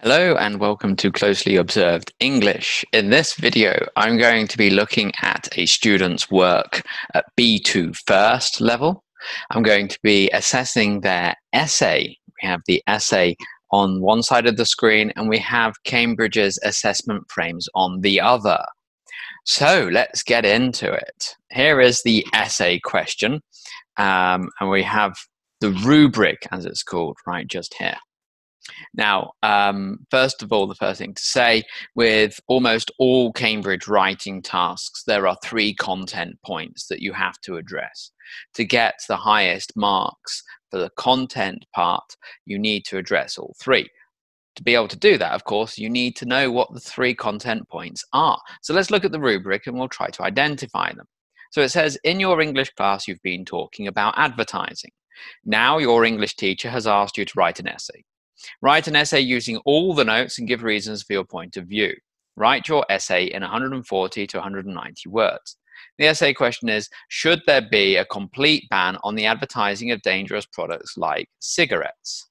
Hello and welcome to Closely Observed English. In this video, I'm going to be looking at a student's work at B2 first level. I'm going to be assessing their essay. We have the essay on one side of the screen and we have Cambridge's assessment frames on the other. So let's get into it. Here is the essay question, and we have the rubric, as it's called, right just here. Now, first of all, the first thing to say, with almost all Cambridge writing tasks, there are 3 content points that you have to address. To get the highest marks for the content part, you need to address all 3. To be able to do that, of course, you need to know what the 3 content points are. So let's look at the rubric and we'll try to identify them. So it says, in your English class, you've been talking about advertising. Now your English teacher has asked you to write an essay. Write an essay using all the notes and give reasons for your point of view. Write your essay in 140 to 190 words. The essay question is, should there be a complete ban on the advertising of dangerous products like cigarettes?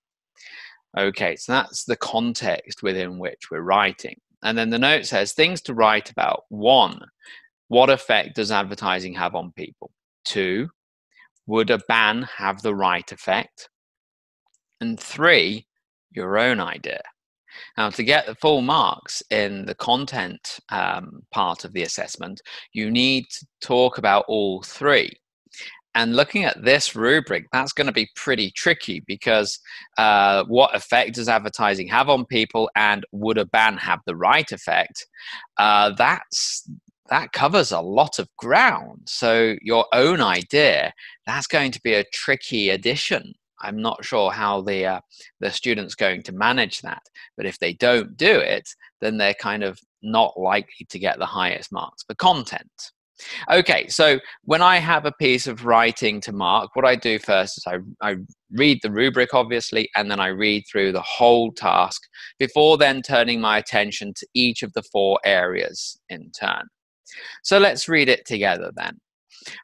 Okay, so that's the context within which we're writing. And then the note says, things to write about. 1, what effect does advertising have on people? 2, would a ban have the right effect? And 3, your own idea. Now, to get the full marks in the content part of the assessment, you need to talk about all 3. And looking at this rubric, that's going to be pretty tricky because what effect does advertising have on people and would a ban have the right effect? That covers a lot of ground. So your own idea, that's going to be a tricky addition. I'm not sure how the student's going to manage that. But if they don't do it, then they're kind of not likely to get the highest marks for content. Okay, so when I have a piece of writing to mark, what I do first is I read the rubric, obviously, and then I read through the whole task before then turning my attention to each of the 4 areas in turn. So let's read it together then.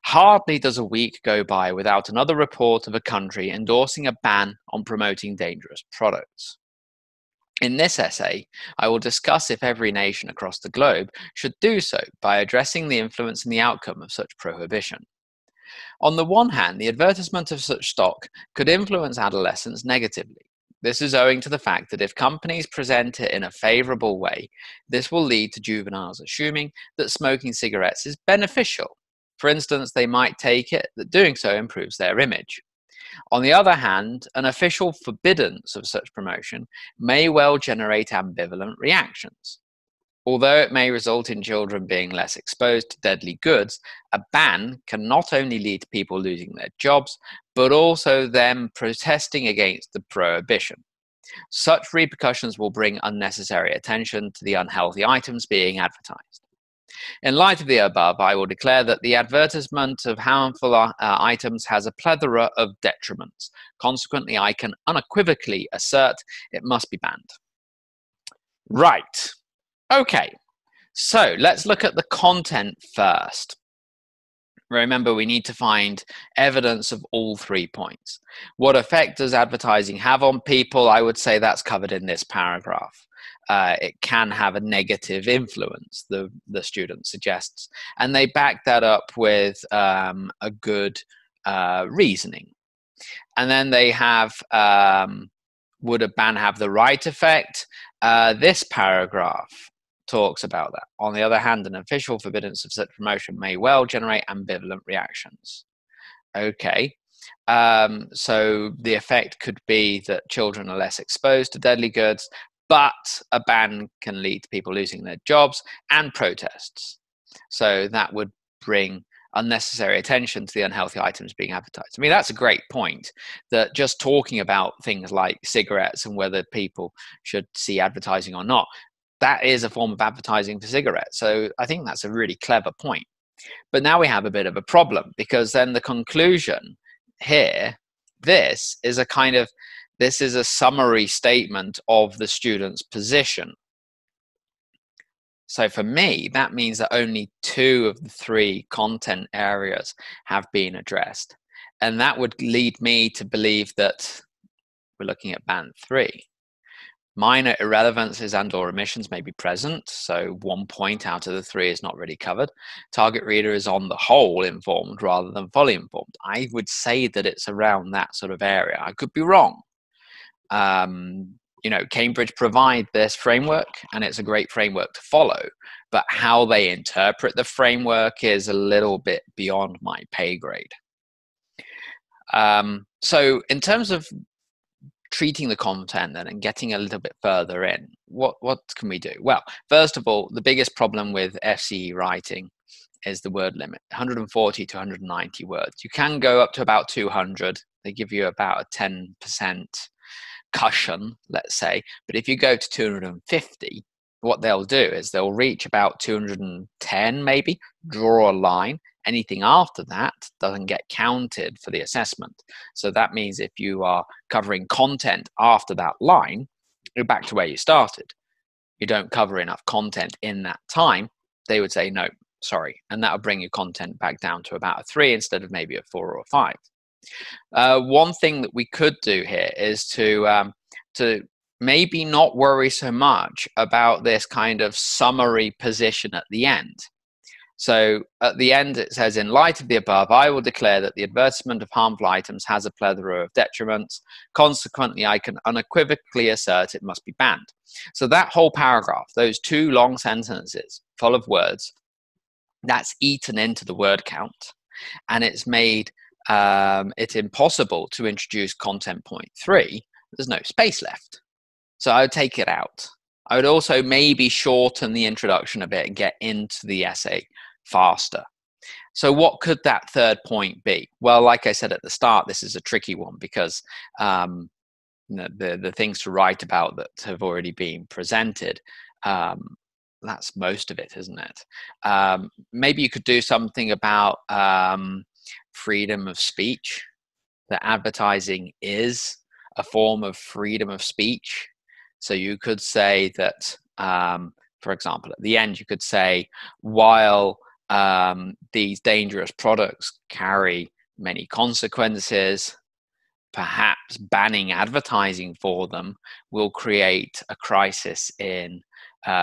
Hardly does a week go by without another report of a country endorsing a ban on promoting dangerous products. In this essay, I will discuss if every nation across the globe should do so by addressing the influence and the outcome of such prohibition. On the one hand, the advertisement of such stock could influence adolescents negatively. This is owing to the fact that if companies present it in a favorable way, this will lead to juveniles assuming that smoking cigarettes is beneficial. For instance, they might take it that doing so improves their image. On the other hand, an official forbiddance of such promotion may well generate ambivalent reactions. Although it may result in children being less exposed to deadly goods, a ban can not only lead to people losing their jobs, but also them protesting against the prohibition. Such repercussions will bring unnecessary attention to the unhealthy items being advertised. In light of the above, I will declare that the advertisement of harmful items has a plethora of detriments. Consequently, I can unequivocally assert it must be banned. Right. Okay. So let's look at the content first. Remember, we need to find evidence of all 3 points. What effect does advertising have on people? I would say that's covered in this paragraph. It can have a negative influence, the student suggests. And they back that up with a good reasoning. And then they have, would a ban have the right effect? This paragraph talks about that. On the other hand, an official forbiddance of such promotion may well generate ambivalent reactions. Okay. So the effect could be that children are less exposed to deadly goods, but a ban can lead to people losing their jobs and protests. So that would bring unnecessary attention to the unhealthy items being advertised. I mean, that's a great point, that just talking about things like cigarettes and whether people should see advertising or not, that is a form of advertising for cigarettes. So I think that's a really clever point. But now we have a bit of a problem, because then the conclusion here, this is a summary statement of the student's position. So for me, that means that only 2 of the 3 content areas have been addressed. And that would lead me to believe that we're looking at band 3. Minor irrelevances and or omissions may be present, so 1 point out of the 3 is not really covered. Target reader is on the whole informed rather than fully informed. I would say that it's around that sort of area. I could be wrong. You know, Cambridge provide this framework, and it's a great framework to follow, but how they interpret the framework is a little bit beyond my pay grade. So in terms of treating the content then and getting a little bit further in, what can we do? Well, first of all, the biggest problem with FCE writing is the word limit, 140 to 190 words. You can go up to about 200. They give you about a 10% cushion, let's say. But if you go to 250, what they'll do is they'll reach about 210 maybe, draw a line. Anything after that doesn't get counted for the assessment. So that means if you are covering content after that line, you're back to where you started. You don't cover enough content in that time, they would say, no, sorry. And that will bring your content back down to about a 3 instead of maybe a 4 or a 5. One thing that we could do here is to maybe not worry so much about this kind of summary position at the end. So at the end, it says, in light of the above, I will declare that the advertisement of harmful items has a plethora of detriments. Consequently, I can unequivocally assert it must be banned. So that whole paragraph, those 2 long sentences full of words, that's eaten into the word count, and it's made it impossible to introduce content point 3. There's no space left. So I would take it out. I would also maybe shorten the introduction a bit and get into the essay faster. So what could that third point be? Well, like I said at the start, this is a tricky one because the things to write about that have already been presented, that's most of it, isn't it? Maybe you could do something about freedom of speech, that advertising is a form of freedom of speech. So you could say that, for example, at the end, you could say, while these dangerous products carry many consequences, perhaps banning advertising for them will create a crisis in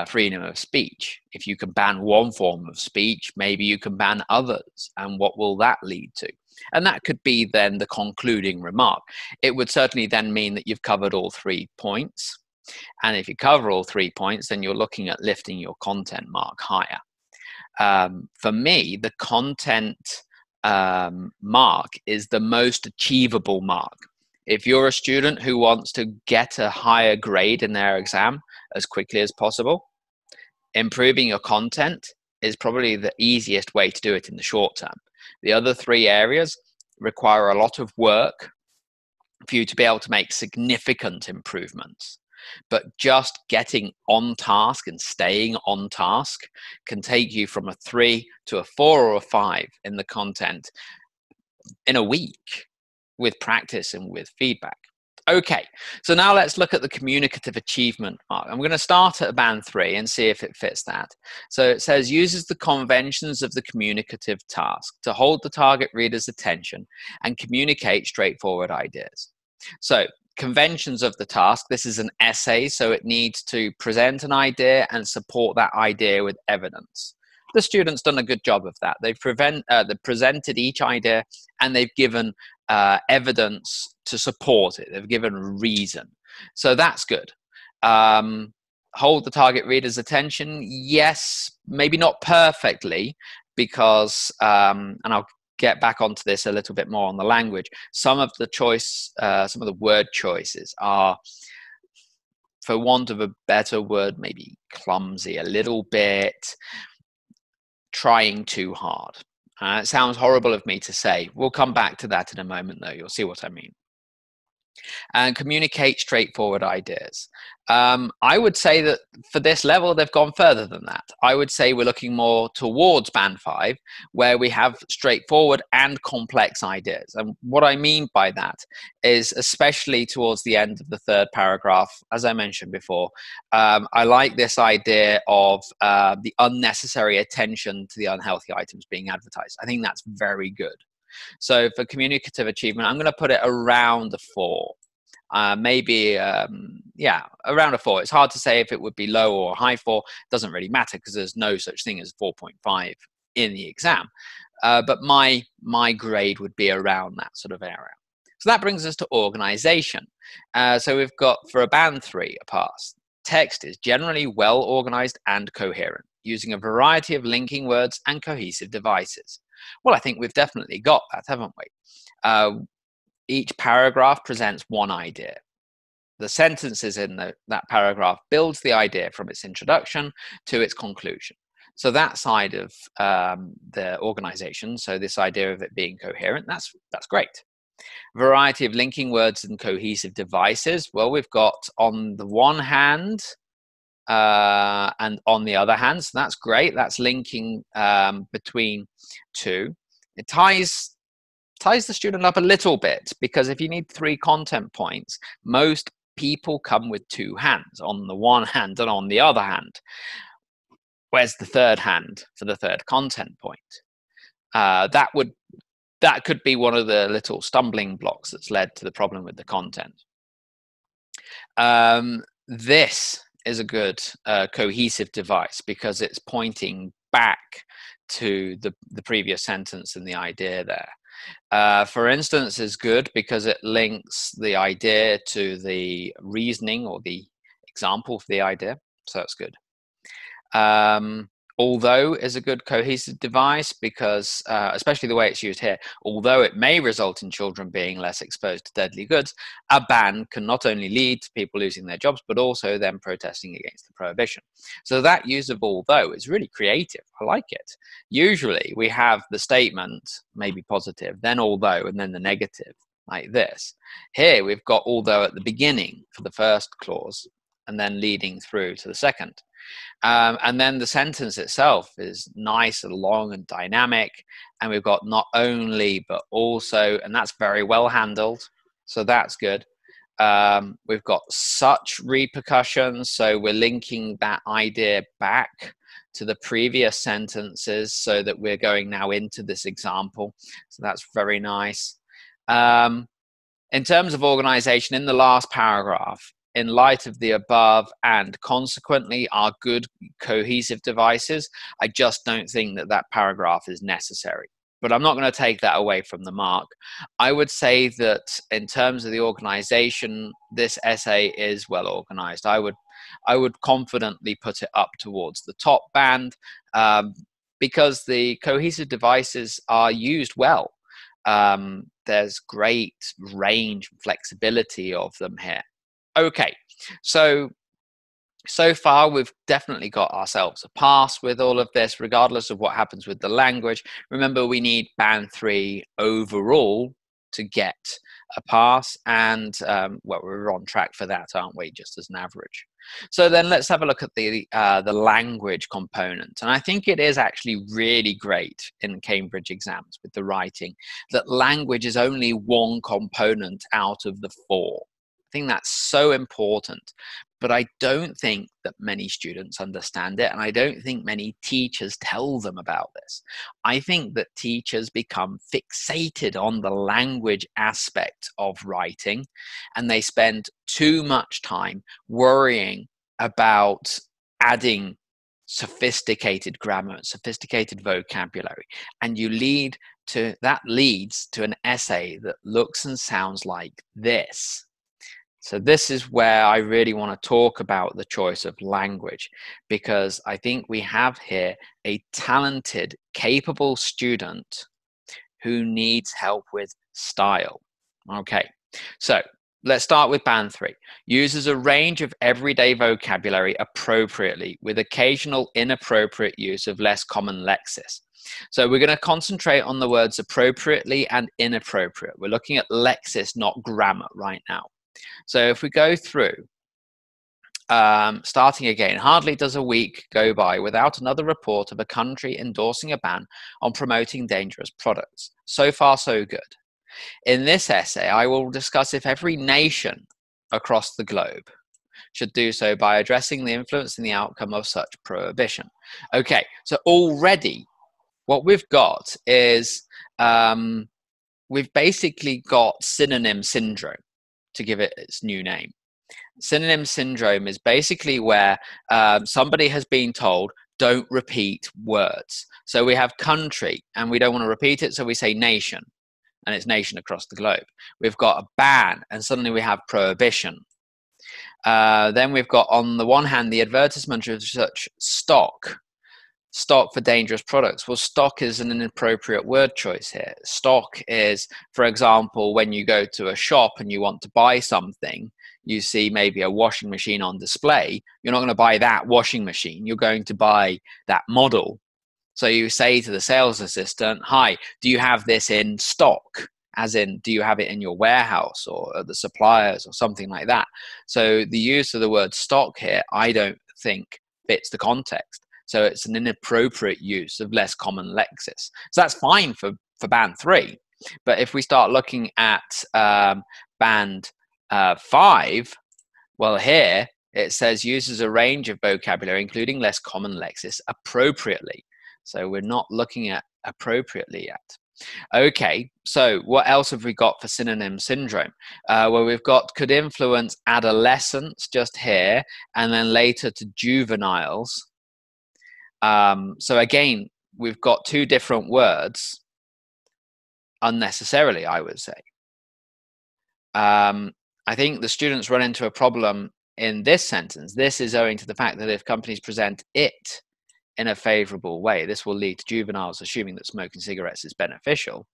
freedom of speech. If you can ban one form of speech, maybe you can ban others. And what will that lead to? And that could be then the concluding remark. It would certainly then mean that you've covered all 3 points. And if you cover all 3 points, then you're looking at lifting your content mark higher. For me, the content mark is the most achievable mark. If you're a student who wants to get a higher grade in their exam as quickly as possible, improving your content is probably the easiest way to do it in the short term. The other 3 areas require a lot of work for you to be able to make significant improvements. But just getting on task and staying on task can take you from a 3 to a 4 or a 5 in the content in a week with practice and with feedback. Okay, so now let's look at the communicative achievement mark. I'm going to start at band 3 and see if it fits that. So it says, uses the conventions of the communicative task to hold the target reader's attention and communicate straightforward ideas. So conventions of the task, this is an essay, so it needs to present an idea and support that idea with evidence. The student's done a good job of that. They've presented each idea and they've given evidence to support it. They've given a reason. So that's good. Hold the target reader's attention. Yes, maybe not perfectly, because, and I'll get back onto this a little bit more on the language. Some of the word choices are, for want of a better word, maybe clumsy a little bit, trying too hard. It sounds horrible of me to say. We'll come back to that in a moment, though. You'll see what I mean. And communicate straightforward ideas. I would say that for this level, they've gone further than that. I would say we're looking more towards band 5, where we have straightforward and complex ideas. And what I mean by that is, especially towards the end of the 3rd paragraph, as I mentioned before, I like this idea of the unnecessary attention to the unhealthy items being advertised. I think that's very good. So for communicative achievement, I'm going to put it around a 4. Maybe yeah, around a 4. It's hard to say if it would be low or high 4. It doesn't really matter because there's no such thing as 4.5 in the exam. But my grade would be around that sort of area. So that brings us to organization. So we've got, for a band 3, a pass. Text is generally well organized and coherent, using a variety of linking words and cohesive devices. Well, I think we've definitely got that, haven't we? Each paragraph presents one idea. The sentences in that paragraph builds the idea from its introduction to its conclusion. So that side of the organization, so this idea of it being coherent, that's great. Variety of linking words and cohesive devices. Well, we've got on the one hand and on the other hand, so that's great. That's linking between two. It ties the student up a little bit, because if you need 3 content points, most people come with 2 hands, on the one hand and on the other hand. Where's the third hand for the third content point? That could be one of the little stumbling blocks that's led to the problem with the content. This is a good cohesive device because it's pointing back to the previous sentence and the idea there. For instance, is good because it links the idea to the reasoning or the example for the idea. So that's good. Although is a good cohesive device because, especially the way it's used here, although it may result in children being less exposed to deadly goods, a ban can not only lead to people losing their jobs, but also them protesting against the prohibition. So that use of although is really creative. I like it. Usually we have the statement, maybe positive, then although, and then the negative, like this. Here we've got although at the beginning for the first clause, and then leading through to the second. And then the sentence itself is nice and long and dynamic. And we've got not only, but also, and that's very well handled. So that's good. We've got such repercussions. So we're linking that idea back to the previous sentences so that we're going now into this example. So that's very nice. In terms of organization, in the last paragraph, in light of the above and consequently are good cohesive devices, I just don't think that paragraph is necessary. But I'm not going to take that away from the mark. I would say that in terms of the organization, this essay is well organized. I would confidently put it up towards the top band because the cohesive devices are used well. There's great range and flexibility of them here. Okay, so far we've definitely got ourselves a pass with all of this, regardless of what happens with the language. Remember, we need band 3 overall to get a pass, and well, we're on track for that, aren't we, just as an average. So then let's have a look at the language component. And I think it is actually really great in Cambridge exams with the writing that language is only one component out of the 4. I think that's so important, but I don't think that many students understand it, and I don't think many teachers tell them about this. I think that teachers become fixated on the language aspect of writing, and they spend too much time worrying about adding sophisticated grammar, sophisticated vocabulary, and that leads to an essay that looks and sounds like this. So this is where I really want to talk about the choice of language, because I think we have here a talented, capable student who needs help with style. Okay, so let's start with band 3. Uses a range of everyday vocabulary appropriately with occasional inappropriate use of less common lexis. So we're going to concentrate on the words appropriately and inappropriate. We're looking at lexis, not grammar right now. So if we go through, starting again, hardly does a week go by without another report of a country endorsing a ban on promoting dangerous products. So far, so good. In this essay, I will discuss if every nation across the globe should do so by addressing the influence and the outcome of such prohibition. Okay, so already what we've got is we've basically got synonym syndrome, to give it its new name. Synonym syndrome is basically where somebody has been told, don't repeat words. So we have country, and we don't want to repeat it, so we say nation, and it's nation across the globe. We've got a ban, and suddenly we have prohibition. Then we've got, on the one hand, the advertisement of such stock for dangerous products. Well, stock is an inappropriate word choice here. Stock is, for example, when you go to a shop and you want to buy something, you see maybe a washing machine on display. You're not going to buy that washing machine. You're going to buy that model. So you say to the sales assistant, hi, do you have this in stock? As in, do you have it in your warehouse or at the suppliers or something like that? So the use of the word stock here, I don't think fits the context. So it's an inappropriate use of less common lexis. So that's fine for band 3. But if we start looking at band 5, well, here it says uses a range of vocabulary, including less common lexis, appropriately. So we're not looking at appropriately yet. Okay, so what else have we got for synonym syndrome? Well, we've got could influence adolescents just here, and then later to juveniles. So again, we've got 2 different words unnecessarily, I would say. I think the students run into a problem in this sentence. This is owing to the fact that if companies present it in a favorable way, this will lead to juveniles assuming that smoking cigarettes is beneficial.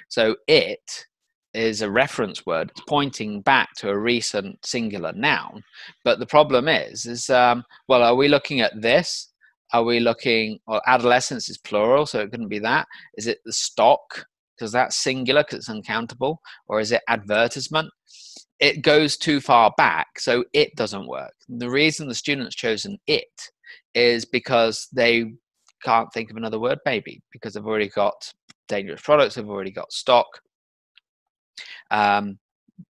So it is a reference word. It's pointing back to a recent singular noun. But the problem is well, are we looking at this? Are we looking, well, adolescence is plural, so it couldn't be that. Is it the stock, because that's singular, because it's uncountable? Or is it advertisement? It goes too far back, so it doesn't work. The reason the students chosen it is because they can't think of another word, maybe, because they've already got dangerous products, they've already got stock.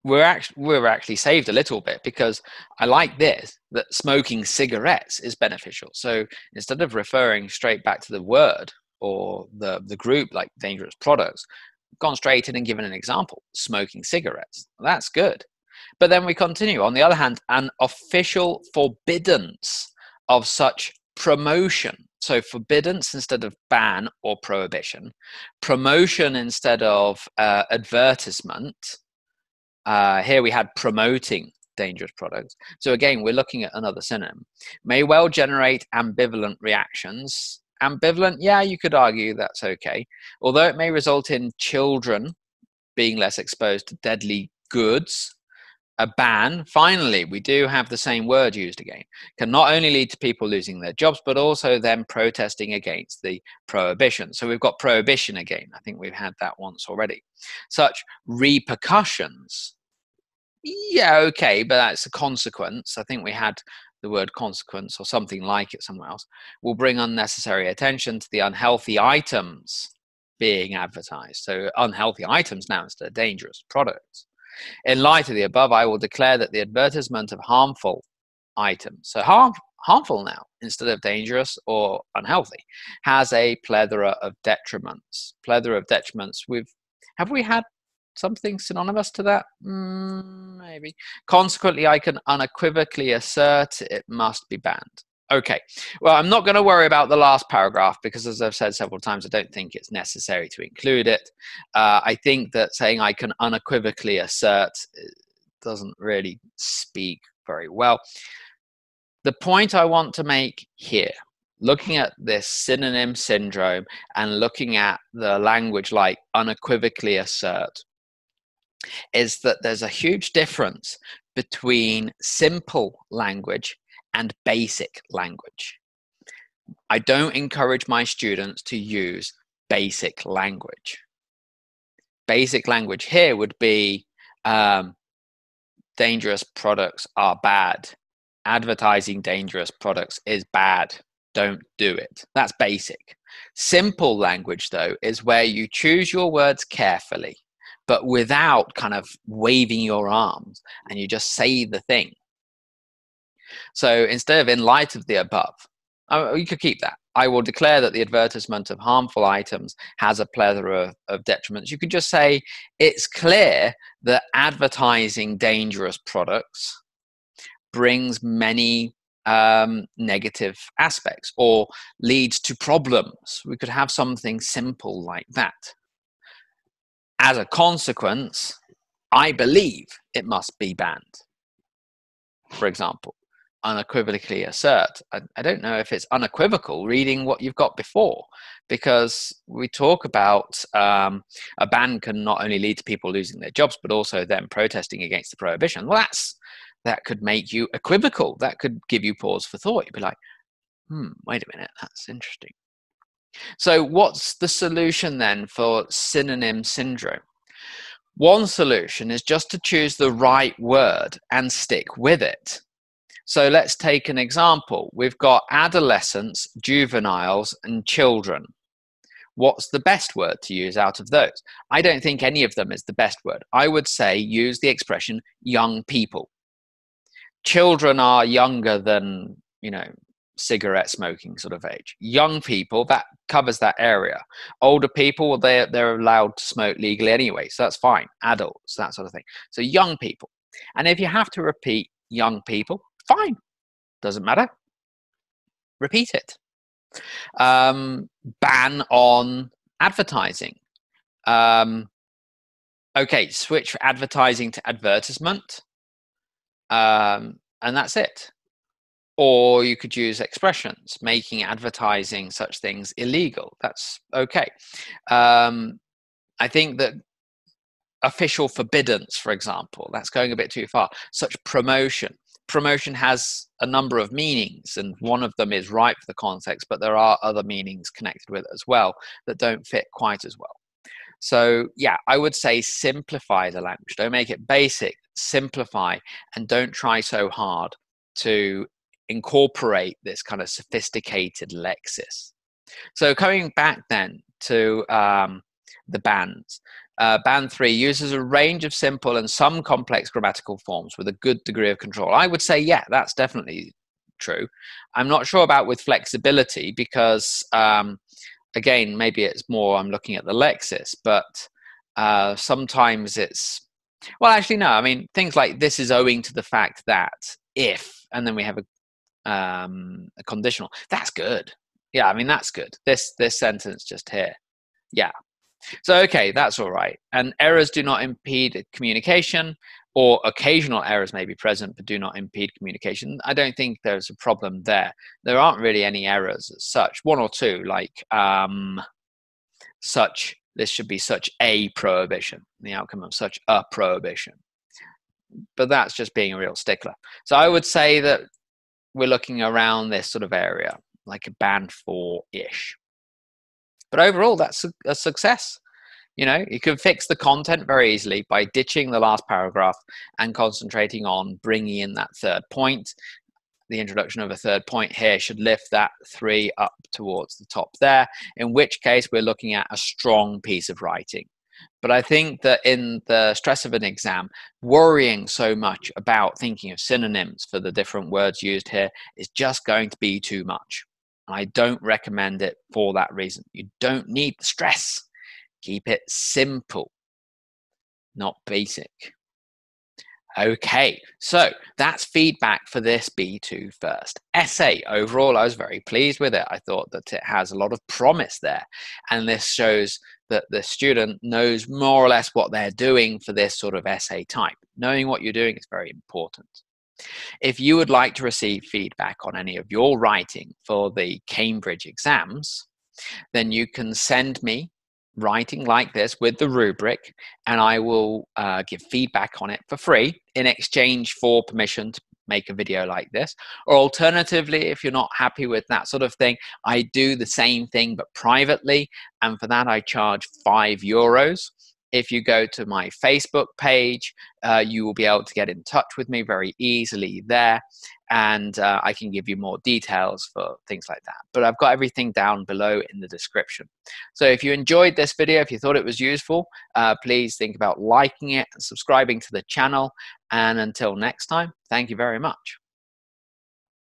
We're actually saved a little bit, because I like this, that smoking cigarettes is beneficial. So instead of referring straight back to the word or the group like dangerous products, gone straight in and given an example, smoking cigarettes. That's good. But then we continue. On the other hand, an official forbiddance of such promotion. So forbiddance instead of ban or prohibition, promotion instead of advertisement. Here we had promoting dangerous products. So again, we're looking at another synonym. May well generate ambivalent reactions. Ambivalent, yeah, you could argue that's okay. Although it may result in children being less exposed to deadly goods. A ban, finally, we do have the same word used again, can not only lead to people losing their jobs, but also them protesting against the prohibition. So we've got prohibition again. I think we've had that once already. Such repercussions. Yeah, okay, but that's a consequence. I think we had the word consequence or something like it somewhere else. Will bring unnecessary attention to the unhealthy items being advertised. So unhealthy items now instead of dangerous products. In light of the above, I will declare that the advertisement of harmful items, so harmful now instead of dangerous or unhealthy, has a plethora of detriments. Plethora of detriments. Have we had something synonymous to that? Maybe. Consequently, I can unequivocally assert it must be banned. Okay, well, I'm not going to worry about the last paragraph because, as I've said several times, I don't think it's necessary to include it. I think that saying I can unequivocally assert doesn't really speak very well. The point I want to make here, looking at this synonym syndrome and looking at the language like unequivocally assert, is that there's a huge difference between simple language and basic language. I don't encourage my students to use basic language. Basic language here would be dangerous products are bad. Advertising dangerous products is bad. Don't do it. That's basic. Simple language, though, is where you choose your words carefully, but without kind of waving your arms, and you just say the thing. So instead of in light of the above, you could keep that. I will declare that the advertisement of harmful items has a plethora of detriments. You could just say it's clear that advertising dangerous products brings many negative aspects or leads to problems. We could have something simple like that. As a consequence, I believe it must be banned. For example, unequivocally assert. I don't know if it's unequivocal reading what you've got before, because we talk about a ban can not only lead to people losing their jobs, but also them protesting against the prohibition. Well, that could make you equivocal. That could give you pause for thought. You'd be like, wait a minute, that's interesting. So what's the solution then for synonym syndrome? One solution is just to choose the right word and stick with it. So let's take an example. We've got adolescents, juveniles, and children. What's the best word to use out of those? I don't think any of them is the best word. I would say use the expression young people. Children are younger than, cigarette smoking sort of age. Young people, that covers that area. Older people, they're allowed to smoke legally anyway, so that's fine. Adults, that sort of thing. So young people. And if you have to repeat young people, fine, doesn't matter. Repeat it. Ban on advertising. Okay, switch advertising to advertisement, and that's it. Or you could use expressions, making advertising such things illegal. That's okay. I think that official forbiddance, for example, that's going a bit too far. Such promotion. Promotion has a number of meanings, and one of them is right for the context, but there are other meanings connected with it as well that don't fit quite as well. So yeah, I would say simplify the language. Don't make it basic, simplify, and don't try so hard to incorporate this kind of sophisticated lexis. So coming back then to the bans. Ban 3 uses a range of simple and some complex grammatical forms with a good degree of control. I would say, yeah, that's definitely true. I'm not sure about with flexibility because, again, maybe it's more I'm looking at the lexis, but sometimes it's, well, actually, no. I mean, things like this is owing to the fact that if, and then we have a conditional. That's good. Yeah, I mean, that's good. This sentence just here. Yeah. So, okay, that's all right. And errors do not impede communication, or occasional errors may be present but do not impede communication. I don't think there's a problem there. There aren't really any errors as such. One or two, like this should be such a prohibition, the outcome of such a prohibition. But that's just being a real stickler. So I would say that we're looking around this sort of area, like a ban 4-ish. But overall, that's a success. You can fix the content very easily by ditching the last paragraph and concentrating on bringing in that third point. The introduction of a third point here should lift that 3 up towards the top there, in which case we're looking at a strong piece of writing. But I think that in the stress of an exam, worrying so much about thinking of synonyms for the different words used here is just going to be too much. I don't recommend it for that reason. You don't need the stress. Keep it simple, not basic. Okay, so that's feedback for this B2 first essay. Overall, I was very pleased with it. I thought that it has a lot of promise there. And this shows that the student knows more or less what they're doing for this sort of essay type. Knowing what you're doing is very important. If you would like to receive feedback on any of your writing for the Cambridge exams, then you can send me writing like this with the rubric, and I will give feedback on it for free in exchange for permission to make a video like this. Or alternatively, if you're not happy with that sort of thing, I do the same thing but privately, and for that I charge €5. If you go to my Facebook page, you will be able to get in touch with me very easily there, and I can give you more details for things like that. But I've got everything down below in the description. So if you enjoyed this video, if you thought it was useful, please think about liking it and subscribing to the channel. And until next time, thank you very much.